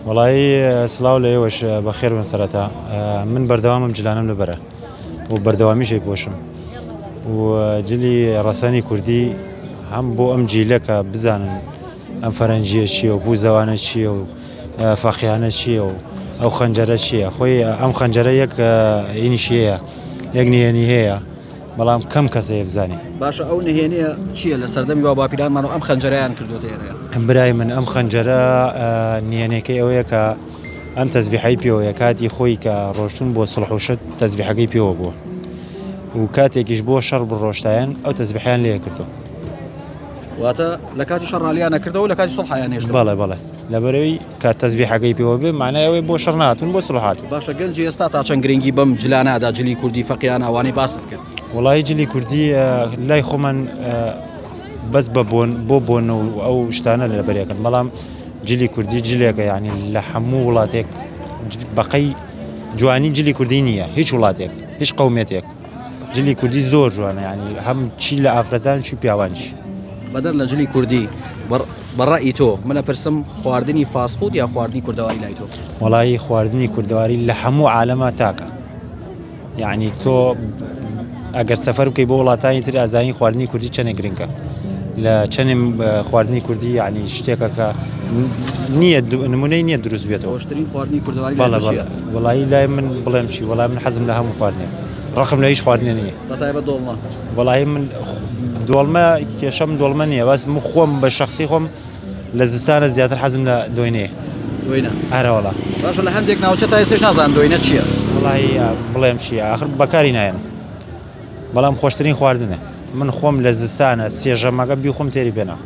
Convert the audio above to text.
والله سلااو لێوەش بەخێر من سەرەتا من بەردەوامم جلانم لەبەرە و بەردەوامیشەی پۆشم و جلی ڕەسەنی کوردی هەم بۆ ئەم جیلە کە بزانن ئەم فەرەنجیە چییە و بوو زەوانە چییە و فەخیانە چییە و ئەو خەنجەرە چییە خۆی ئەم خەنجەرە یەک ئینیشیەیە یەک نهێنی هەیە بەڵام کەم کەسەیە بزانێ. باشە ئەو نهێنیە چییە لە سەردەمی باپیرانمان و ئەم خەنجەرەیان کردوتە ئێرەیە؟ برای من ئەم خەنجەرە نهێنەکەی ئەوەیە کە ئەم تەزبیحەی پێوەیە کاتی خۆی کە ڕۆشتون بۆ سڵح و شت تەزبیحەکەی پێوە بووە و کاتێکیش بۆ شەڕ بڕۆشتایان ئەو تەزبیحیان لێ کردو. واتە لە کاتی شەڕالیانە کردەوە لە کاتی سڵحیان هێشتا؟ بەڵێ بەڵێ لەبەرەوەی کات تەزبیحەکەی پێوە بێ معنای ئەوەی بۆ شەڕ نهاتون بۆ سڵح هاتوون. باشە گەنجی ئێستا تا چەند گرنگی بەم جلانەدا جلی کوردی فەقییان ئەوانەی باست کرد؟ وڵای جلی کوردی لای خۆمان بەس بە بۆ بۆن و ئەو شتانە لە بەرێکن بەڵام جلی کوردی جلێکە یعنی لە هەموو وڵاتێک بەقەی جوانی جلی کوردی نییە هیچ وڵاتێک هیچ قەومێتێک جلی کوردی زۆر جوانە ینی هەم چی لە ئافرەتان چی پیاوانشی بەدەر لە جلی کوردی بەڕای تۆ منە پرسم خواردنی فاسفود یا خواردنی کوردەواری لای تۆ؟ وڵی خواردنی کوردەواری لە هەموو عالەما تاکە یعنی تۆ ئەگەر سەفەر بکەی بۆ وڵاتانی تر ئازایی خواردنی کوردی چەندێک گرنگە لە چەندێم خواردنی کوردی یعنی شتێکە کە نییە نمونەی نییە دروست بێتەوە. خۆشترین خواردنی کوردەواری وڵی لای من بڵێم چی وڵای من حەزم لە هەموو خواردنێ ڕقم لە هیچ خواردنێ نییە بەتایبەت دۆڵمە. وڵی من دۆڵمە کێشەم دۆڵمە نییە باس من خۆم بە شخصی خۆم لە زستانە زیاتر حەزم لە دۆینێ دوینە ئارەوەڵا. باشە لە هەندێک ناوچە تا ئێستش نازان دۆینە چییە؟ وڵی بڵێم چیە ئاخر بەکاری نایەن بەڵام خۆشترین خواردنە من خۆم لە زستانە سێژەمەکە بی خۆم تێری بێنە.